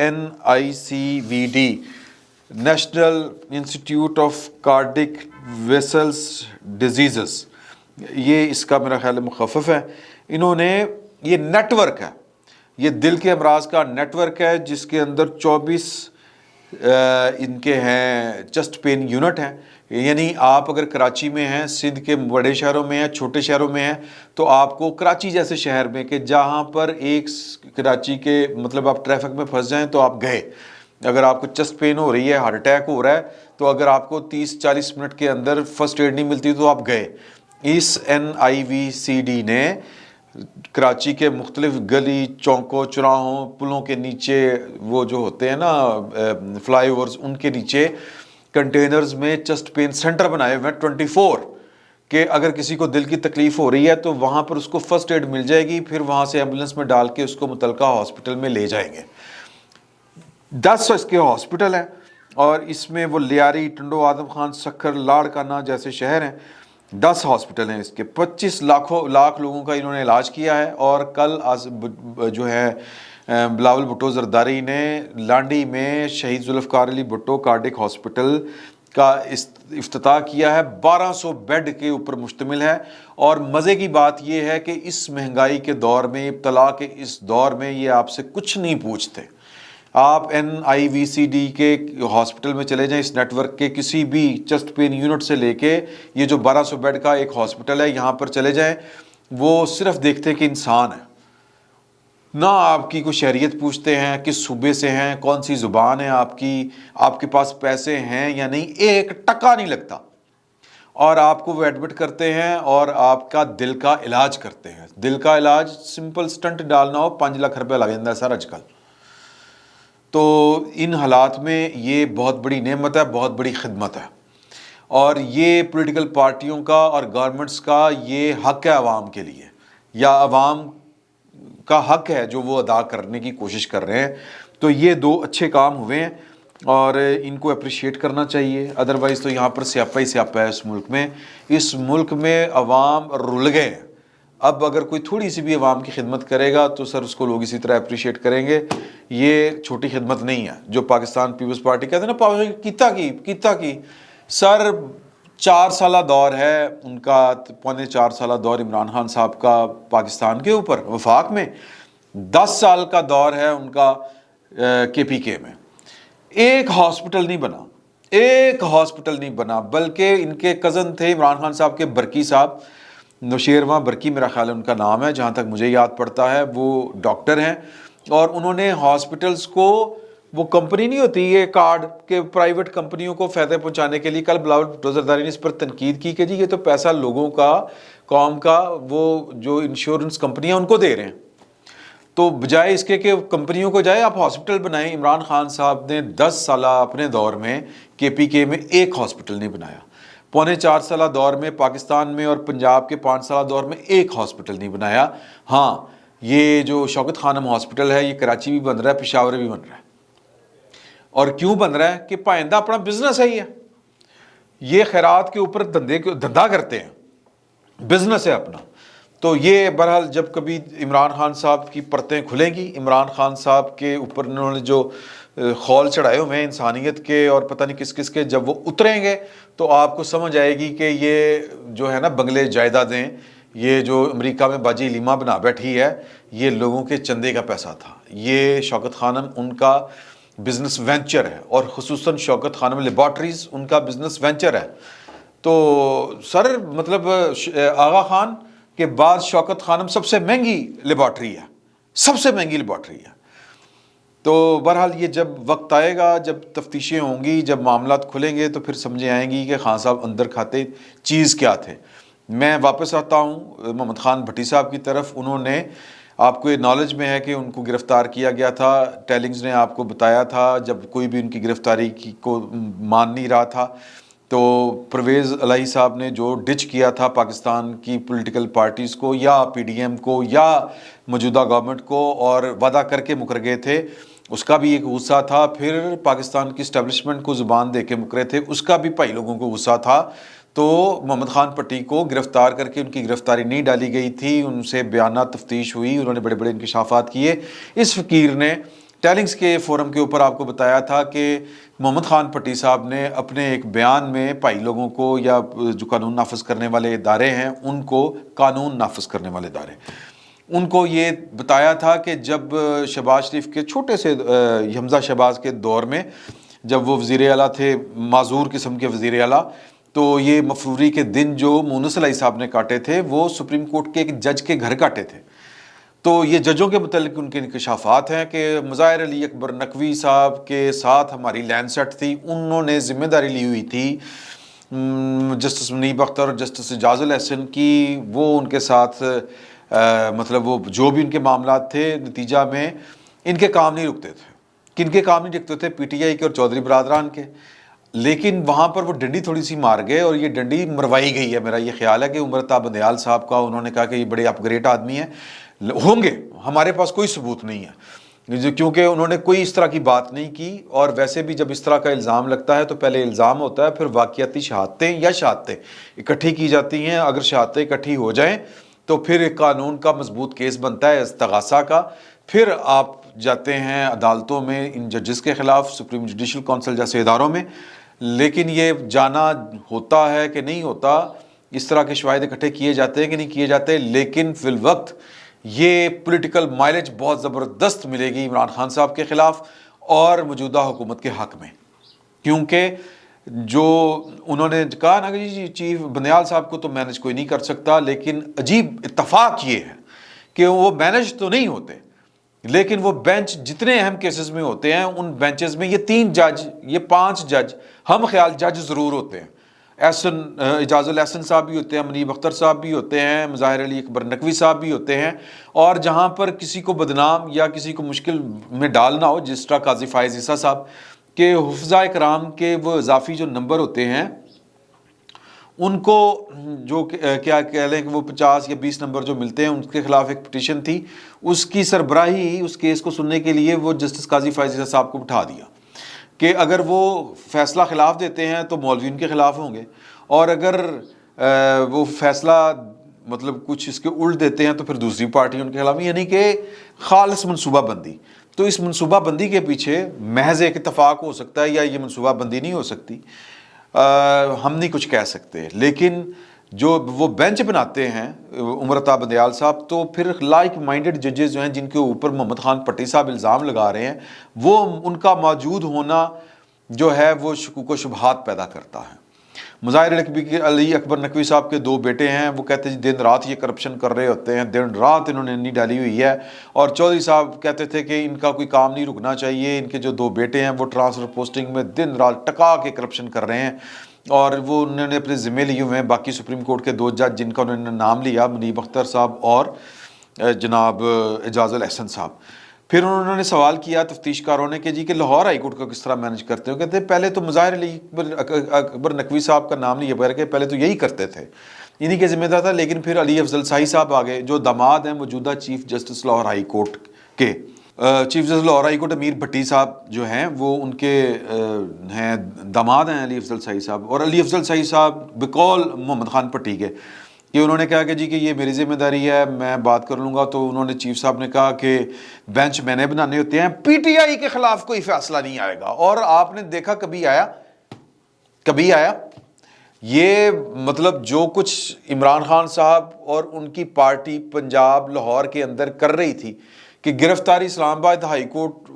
NICVD, national institute of cardiac vessels diseases, یہ اس کا میرا خیال مخفف ہے. انہوں نے یہ نیٹ ورک ہے، یہ دل کے امراض کا نیٹ ورک ہے جس کے اندر 24 ان کے ہیں چسٹ پین یونٹ ہیں. یعنی آپ اگر کراچی میں ہیں، سندھ کے بڑے شہروں میں ہیں، چھوٹے شہروں میں ہیں، تو آپ کو کراچی جیسے شہر میں کہ جہاں پر ایک کراچی کے مطلب آپ ٹریفک میں پھنس جائیں تو آپ گئے. اگر آپ کو چسٹ پین ہو رہی ہے، ہارٹ اٹیک ہو رہا ہے، تو اگر آپ کو 30-40 منٹ کے اندر فرسٹ ایڈ نہیں ملتی تو آپ گئے. اس NIVCD نے کراچی کے مختلف گلی چوکوں چوراہوں پلوں کے نیچے، وہ جو ہوتے ہیں نا فلائی اوورز، ان کے نیچے کنٹینرز میں چسٹ پین سینٹر بنائے ہوئے ہیں 24، کہ اگر کسی کو دل کی تکلیف ہو رہی ہے تو وہاں پر اس کو فرسٹ ایڈ مل جائے گی، پھر وہاں سے ایمبولینس میں ڈال کے اس کو متعلقہ ہاسپٹل میں لے جائیں گے. 10 اس کے ہاسپٹل ہیں، اور اس میں وہ لیاری، ٹنڈو، آدم خان، سکھر، لاڑکانہ جیسے شہر ہیں. 10 ہاسپٹل ہیں اس کے. 25 لاکھ لوگوں کا انہوں نے علاج کیا ہے. اور کل جو ہے بلاول بھٹو زرداری نے لانڈی میں شہید ذوالفقار علی بھٹو کارڈک ہاسپٹل کا افتتاح کیا ہے. 1200 بیڈ کے اوپر مشتمل ہے. اور مزے کی بات یہ ہے کہ اس مہنگائی کے دور میں، ابتلا کے اس دور میں، یہ آپ سے کچھ نہیں پوچھتے. آپ NIVCD کے ہاسپٹل میں چلے جائیں، اس نیٹ ورک کے کسی بھی چسٹ پین یونٹ سے لے کے یہ جو 1200 بیڈ کا ایک ہاسپٹل ہے یہاں پر چلے جائیں، وہ صرف دیکھتے ہیں کہ انسان ہے. نہ آپ کی کوئی شہریت پوچھتے ہیں، کس صوبے سے ہیں، کون سی زبان ہے آپ کی، آپ کے پاس پیسے ہیں یا نہیں، ایک ٹکا نہیں لگتا. اور آپ کو وہ ایڈمٹ کرتے ہیں اور آپ کا دل کا علاج کرتے ہیں. دل کا علاج سمپل سٹنٹ ڈالنا ہو 5 لاکھ روپے لگ جاتا ہے سر آج کل. تو ان حالات میں یہ بہت بڑی نعمت ہے، بہت بڑی خدمت ہے. اور یہ پولیٹیکل پارٹیوں کا اور گورنمنٹس کا یہ حق ہے عوام کے لیے، یا عوام کا حق ہے جو وہ ادا کرنے کی کوشش کر رہے ہیں. تو یہ 2 اچھے کام ہوئے ہیں اور ان کو اپریشیٹ کرنا چاہیے. ادروائز تو یہاں پر سیاپا ہی سیاپا ہے اس ملک میں. اس ملک میں عوام رل گئے ہیں. اب اگر کوئی تھوڑی سی بھی عوام کی خدمت کرے گا تو سر اس کو لوگ اسی طرح اپریشیٹ کریں گے. یہ چھوٹی خدمت نہیں ہے جو پاکستان پیپلز پارٹی کہتے ہیں نا، کیتا کی سر. 4 سالہ دور ہے ان کا، 4.25 سالہ دور عمران خان صاحب کا پاکستان کے اوپر وفاق میں. 10 سال کا دور ہے ان کا KPK میں. ایک ہاسپٹل نہیں بنا، ایک ہاسپٹل نہیں بنا. بلکہ ان کے کزن تھے عمران خان صاحب کے، برکی صاحب، نوشیروان برکی میرا خیال ہے ان کا نام ہے جہاں تک مجھے یاد پڑتا ہے. وہ ڈاکٹر ہیں اور انہوں نے ہاسپٹلز کو، وہ کمپنی نہیں ہوتی یہ کارڈ کے، پرائیویٹ کمپنیوں کو فائدہ پہنچانے کے لیے، کل بلاول بھٹو زرداری نے اس پر تنقید کی کہ جی یہ تو پیسہ لوگوں کا، قوم کا، وہ جو انشورنس کمپنیاں ان کو دے رہے ہیں. تو بجائے اس کے کہ کمپنیوں کو جائے آپ ہاسپٹل بنائیں. عمران خان صاحب نے 10 سالہ اپنے دور میں KPK میں ایک ہاسپٹل نہیں بنایا. 4.25 سالہ دور میں پاکستان میں اور پنجاب کے 5 سالہ دور میں ایک ہاسپٹل نہیں بنایا. ہاں، یہ جو شوکت خانم ہاسپٹل ہے یہ کراچی بھی بن رہا ہے، پشاور بھی بن رہا ہے. اور کیوں بن رہا ہے کہ پائندہ اپنا بزنس ہے. یہ خیرات کے اوپر دھندا کرتے ہیں، بزنس ہے اپنا. تو یہ بہرحال جب کبھی عمران خان صاحب کی پرتیں کھلیں گی، عمران خان صاحب کے اوپر انہوں نے جو خول چڑھائے ہوئے ہیں انسانیت کے اور پتہ نہیں کس کس کے، جب وہ اتریں گے تو آپ کو سمجھ آئے گی کہ یہ جو ہے نا بنگلے جائیدادیں، یہ جو امریکہ میں باجی لیما بنا بیٹھی ہے، یہ لوگوں کے چندے کا پیسہ تھا. یہ شوکت خانم ان کا بزنس وینچر ہے، اور خصوصاً شوکت خانم لیبارٹریز ان کا بزنس وینچر ہے. تو سر مطلب آغا خان کے بعد شوکت خانم سب سے مہنگی لیبارٹری ہے، سب سے مہنگی لیبارٹری ہے. تو بہرحال یہ جب وقت آئے گا، جب تفتیشیں ہوں گی، جب معاملات کھلیں گے تو پھر سمجھے آئیں گی کہ خان صاحب اندر کھاتے چیز کیا تھے. میں واپس آتا ہوں محمد خان بھٹی صاحب کی طرف. انہوں نے، آپ کو یہ نالج میں ہے کہ ان کو گرفتار کیا گیا تھا. ٹیلنگز نے آپ کو بتایا تھا جب کوئی بھی ان کی گرفتاری کو مان نہیں رہا تھا، تو پرویز الہی صاحب نے جو ڈچ کیا تھا پاکستان کی پولیٹیکل پارٹیز کو یا PDM کو یا موجودہ گورنمنٹ کو، اور وعدہ کر کے مکر گئے تھے، اس کا بھی ایک غصہ تھا. پھر پاکستان کی اسٹیبلشمنٹ کو زبان دے کے مکرے تھے، اس کا بھی بھائی لوگوں کو غصہ تھا. تو محمد خان پٹی کو گرفتار کر کے ان کی گرفتاری نہیں ڈالی گئی تھی، ان سے بیانات تفتیش ہوئی، انہوں نے بڑے بڑے انکشافات کیے. اس فقیر نے ٹیلنگز کے فورم کے اوپر آپ کو بتایا تھا کہ محمد خان پٹی صاحب نے اپنے ایک بیان میں بھائی لوگوں کو یا جو قانون نافذ کرنے والے ادارے ہیں ان کو، قانون نافذ کرنے والے ادارے، ان کو یہ بتایا تھا کہ جب شہباز شریف کے چھوٹے سے حمزہ شہباز کے دور میں جب وہ وزیر اعلیٰ تھے، معذور قسم کے وزیر اعلیٰ، تو یہ مفروری کے دن جو مونس علیہ صاحب نے کاٹے تھے وہ سپریم کورٹ کے ایک جج کے گھر کاٹے تھے۔ تو یہ ججوں کے متعلق ان کے انکشافات ہیں کہ مظاہر علی اکبر نقوی صاحب کے ساتھ ہماری لینڈ سیٹ تھی، انہوں نے ذمہ داری لی ہوئی تھی جسٹس منیب اختر اور جسٹس اعجاز الاحسن کی، وہ ان کے ساتھ مطلب وہ جو بھی ان کے معاملات تھے، نتیجہ میں ان کے کام نہیں رکتے تھے۔ کن کے کام نہیں رکتے تھے؟ پی ٹی آئی کے اور چودھری برادران کے۔ لیکن وہاں پر وہ ڈنڈی تھوڑی سی مار گئے، اور یہ ڈنڈی مروائی گئی ہے۔ میرا یہ خیال ہے کہ عمرتا بندیال صاحب کا، انہوں نے کہا کہ یہ بڑے اپ گریڈ آدمی ہیں، ہوں گے، ہمارے پاس کوئی ثبوت نہیں ہے، کیونکہ انہوں نے کوئی اس طرح کی بات نہیں کی۔ اور ویسے بھی جب اس طرح کا الزام لگتا ہے تو پہلے الزام ہوتا ہے، پھر واقعاتی شہادتیں یا شہادتیں اکٹھی کی جاتی ہیں۔ اگر شہادتیں اکٹھی ہو جائیں تو پھر ایک قانون کا مضبوط کیس بنتا ہے استغاثہ کا، پھر آپ جاتے ہیں عدالتوں میں ان ججز کے خلاف، سپریم جوڈیشل کونسل جیسے اداروں میں۔ لیکن یہ جانا ہوتا ہے کہ نہیں ہوتا، اس طرح کے شواہد اکٹھے کیے جاتے ہیں کہ نہیں کیے جاتے، لیکن فی الوقت یہ پولیٹیکل مائلیج بہت زبردست ملے گی عمران خان صاحب کے خلاف اور موجودہ حکومت کے حق میں، کیونکہ جو انہوں نے کہا نا کہ جی چیف بندیال صاحب کو تو مینج کوئی نہیں کر سکتا، لیکن عجیب اتفاق یہ ہے کہ وہ مینج تو نہیں ہوتے، لیکن وہ بینچ جتنے اہم کیسز میں ہوتے ہیں ان بینچز میں یہ 3 جج، یہ 5 جج ہم خیال جج ضرور ہوتے ہیں۔ احسن اعجاز الاحسن صاحب بھی ہوتے ہیں، منیب اختر صاحب بھی ہوتے ہیں، مظاہر علی اکبر نقوی صاحب بھی ہوتے ہیں۔ اور جہاں پر کسی کو بدنام یا کسی کو مشکل میں ڈالنا ہو، جس طرح قاضی فائز عیسیٰ صاحب کے حفظہ کرام کے وہ اضافی جو نمبر ہوتے ہیں، ان کو جو کیا کہہ لیں کہ وہ 50 یا 20 نمبر جو ملتے ہیں، ان کے خلاف ایک پٹیشن تھی، اس کی سربراہی اس کیس کو سننے کے لیے وہ جسٹس قاضی فائز عیسیٰ صاحب کو بٹھا دیا کہ اگر وہ فیصلہ خلاف دیتے ہیں تو مولویوں کے خلاف ہوں گے، اور اگر وہ فیصلہ مطلب کچھ اس کے الٹ دیتے ہیں تو پھر دوسری پارٹی ان کے خلاف، یعنی کہ خالص منصوبہ بندی۔ تو اس منصوبہ بندی کے پیچھے محض ایک اتفاق ہو سکتا ہے یا یہ منصوبہ بندی نہیں ہو سکتی، ہم نہیں کچھ کہہ سکتے۔ لیکن جو وہ بینچ بناتے ہیں عمرتا بندیال صاحب، تو پھر لائک مائنڈڈ ججز جو ہیں جن کے اوپر محمد خان پٹی صاحب الزام لگا رہے ہیں، وہ ان کا موجود ہونا جو ہے وہ شکوک و شبہات پیدا کرتا ہے۔ مظاہر علی اکبر نقوی صاحب کے 2 بیٹے ہیں، وہ کہتے ہیں دن رات یہ کرپشن کر رہے ہوتے ہیں، دن رات انہوں نے نہیں ڈالی ہوئی ہے۔ اور چودھری صاحب کہتے تھے کہ ان کا کوئی کام نہیں رکنا چاہیے، ان کے جو 2 بیٹے ہیں وہ ٹرانسفر پوسٹنگ میں دن رات ٹکا کے کرپشن کر رہے ہیں، اور وہ انہوں نے اپنے ذمے لیے ہوئے ہیں۔ باقی سپریم کورٹ کے 2 جج جن کا انہوں نے نام لیا، منیب اختر صاحب اور جناب اعجاز الاحسن صاحب۔ پھر انہوں نے سوال کیا تفتیش کاروں نے کہ جی کہ لاہور ہائی کورٹ کو کس طرح مینج کرتے ہو؟ کہتے ہیں پہلے تو مظاہر علی اکبر نقوی صاحب کا نام لیا بغیر کہ پہلے تو یہی کرتے تھے، انہی کے ذمہ دار تھا، لیکن پھر علی افضل شاہی صاحب آگے جو داماد ہیں موجودہ chief justice Lahore high court کے، chief justice Lahore high court Ameer Bhatti صاحب جو ہیں وہ ان کے ہیں داماد ہیں علی افضل شاہی صاحب۔ اور علی افضل شاہی صاحب بقول محمد خان پٹی کے کہ انہوں نے کہا کہ جی کہ یہ میری ذمہ داری ہے، میں بات کر لوں گا، تو انہوں نے چیف صاحب نے کہا کہ بینچ میں نے بنانے ہوتے ہیں، پی ٹی آئی کے خلاف کوئی فیصلہ نہیں آئے گا۔ اور آپ نے دیکھا کبھی آیا یہ مطلب جو کچھ عمران خان صاحب اور ان کی پارٹی پنجاب لاہور کے اندر کر رہی تھی کہ گرفتاری اسلام آباد ہائی کورٹ،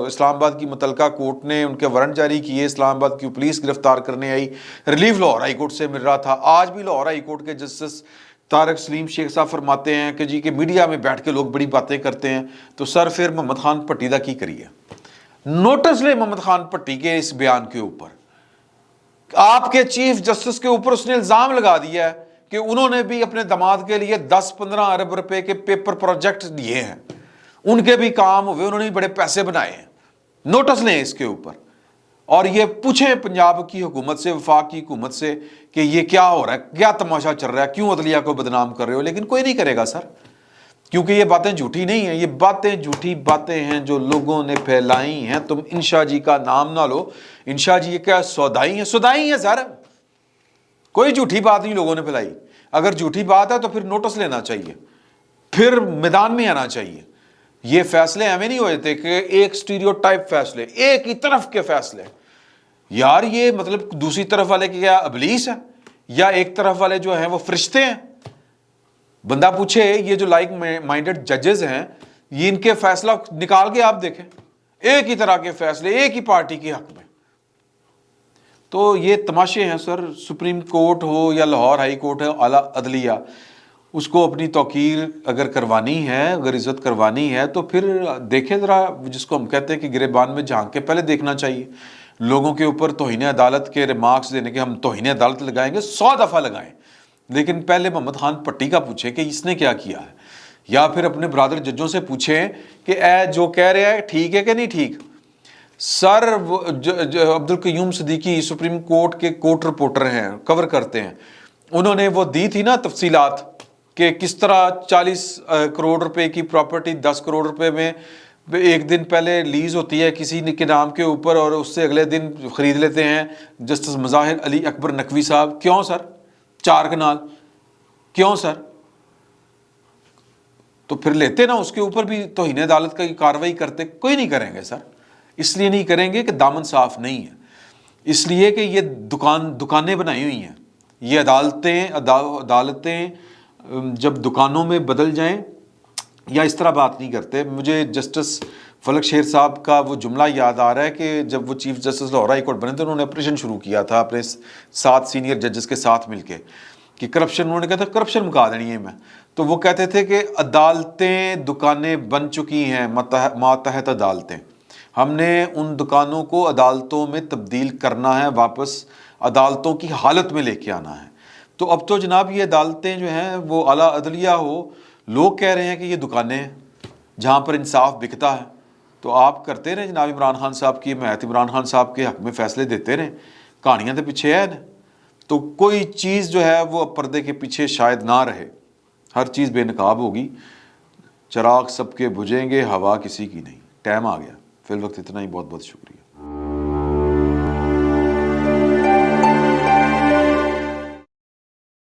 اسلام آباد کی متعلقہ کورٹ نے ان کے وارنٹ جاری کیے، اسلام آباد کی پولیس گرفتار کرنے آئی، ریلیف لاہور ہائی کورٹ سے مل رہا تھا۔ آج بھی لاہور ہائی کورٹ کے جسٹس طارق سلیم شیخ صاحب فرماتے ہیں کہ جی کہ میڈیا میں بیٹھ کے لوگ بڑی باتیں کرتے ہیں، تو سر پھر محمد خان پٹی دا کی کریے؟ نوٹس لے محمد خان پٹی کے اس بیان کے اوپر، آپ کے چیف جسٹس کے اوپر اس نے الزام لگا دیا ہے کہ انہوں نے بھی اپنے داماد کے لیے 10-15 ارب روپے کے پیپر پروجیکٹ دیے ہیں، ان کے بھی کام ہوئے، انہوں نے بھی بڑے پیسے بنائے ہیں۔ نوٹس لیں اس کے اوپر، اور یہ پوچھیں پنجاب کی حکومت سے، وفاق کی حکومت سے کہ یہ کیا ہو رہا ہے، کیا تماشا چل رہا ہے، کیوں عدلیہ کو بدنام کر رہے ہو؟ لیکن کوئی نہیں کرے گا سر، کیونکہ یہ باتیں جھوٹی نہیں ہیں، یہ باتیں جھوٹی باتیں ہیں جو لوگوں نے پھیلائی ہیں۔ تم انشا جی کا نام نہ لو، انشا جی یہ کیا سودائی ہیں؟ سودائی ہیں سر، کوئی جھوٹی بات نہیں لوگوں نے پھیلائی۔ اگر جھوٹی بات ہے تو پھر نوٹس لینا چاہیے، پھر میدان میں آنا چاہیے، یہ فیصلے ہمیں نہیں ہوئے تھے کہ ایک سٹیریوٹائپ فیصلے، ایک ہی طرف کے فیصلے. یار یہ مطلب دوسری طرف والے کیا ابلیس ہے یا ایک طرف والے جو ہیں وہ فرشتے ہیں؟ بندہ پوچھے یہ جو لائک مائنڈڈ ججز ہیں، یہ ان کے فیصلہ نکال کے آپ دیکھیں، ایک ہی طرح کے فیصلے ایک ہی پارٹی کے حق میں. تو یہ تماشے ہیں سر. سپریم کورٹ ہو یا لاہور ہائی کورٹ ہے، اعلیٰ عدلیہ، اس کو اپنی توقیر اگر کروانی ہے، اگر عزت کروانی ہے تو پھر دیکھیں ذرا، جس کو ہم کہتے ہیں کہ گریبان میں جھانک کے پہلے دیکھنا چاہیے. لوگوں کے اوپر توہین عدالت کے ریمارکس دینے کے، ہم توہین عدالت لگائیں گے 100 دفعہ لگائیں، لیکن پہلے محمد خان پٹی کا پوچھیں کہ اس نے کیا کیا ہے، یا پھر اپنے برادر ججوں سے پوچھیں کہ اے جو کہہ رہے ہیں ٹھیک ہے کہ نہیں ٹھیک. سر عبد القیوم صدیقی سپریم کورٹ کے کورٹ رپورٹر ہیں، کور کرتے ہیں، انہوں نے وہ دی تھی نا تفصیلات کہ کس طرح 40 کروڑ روپے کی پراپرٹی 10 کروڑ روپے میں ایک دن پہلے لیز ہوتی ہے کسی کے نام کے اوپر اور اس سے اگلے دن خرید لیتے ہیں جسٹس مظاہر علی اکبر نقوی صاحب. کیوں سر؟ 4 کنال کیوں سر؟ تو پھر لیتے نا اس کے اوپر بھی توہین عدالت کی کارروائی کرتے. کوئی نہیں کریں گے سر. اس لیے نہیں کریں گے کہ دامن صاف نہیں ہے، اس لیے کہ یہ دکانیں بنائی ہوئی ہیں. یہ عدالتیں جب دکانوں میں بدل جائیں یا اس طرح بات نہیں کرتے. مجھے جسٹس فلک شیر صاحب کا وہ جملہ یاد آ رہا ہے کہ جب وہ chief justice Lahore high court بنے تھے، انہوں نے آپریشن شروع کیا تھا اپنے 7 سینئر ججز کے ساتھ مل کے کہ کرپشن، انہوں نے کہا تھا کرپشن مکا دینی ہے میں. تو وہ کہتے تھے کہ عدالتیں دکانیں بن چکی ہیں، ماتحت عدالتیں، ہم نے ان دکانوں کو عدالتوں میں تبدیل کرنا ہے، واپس عدالتوں کی حالت میں لے کے آنا ہے. تو اب تو جناب یہ عدالتیں جو ہیں وہ اعلیٰ عدلیہ ہو، لوگ کہہ رہے ہیں کہ یہ دکانیں ہیں جہاں پر انصاف بکتا ہے. تو آپ کرتے رہیں جناب عمران خان صاحب کی حمایت، عمران خان صاحب کے حق میں فیصلے دیتے رہیں، کہانیاں تو پیچھے ہے نا. تو کوئی چیز جو ہے وہ پردے کے پیچھے شاید نہ رہے، ہر چیز بے نقاب ہوگی. چراغ سب کے بجھیں گے، ہوا کسی کی نہیں. ٹائم آ گیا. فی الوقت اتنا ہی. بہت بہت شکریہ.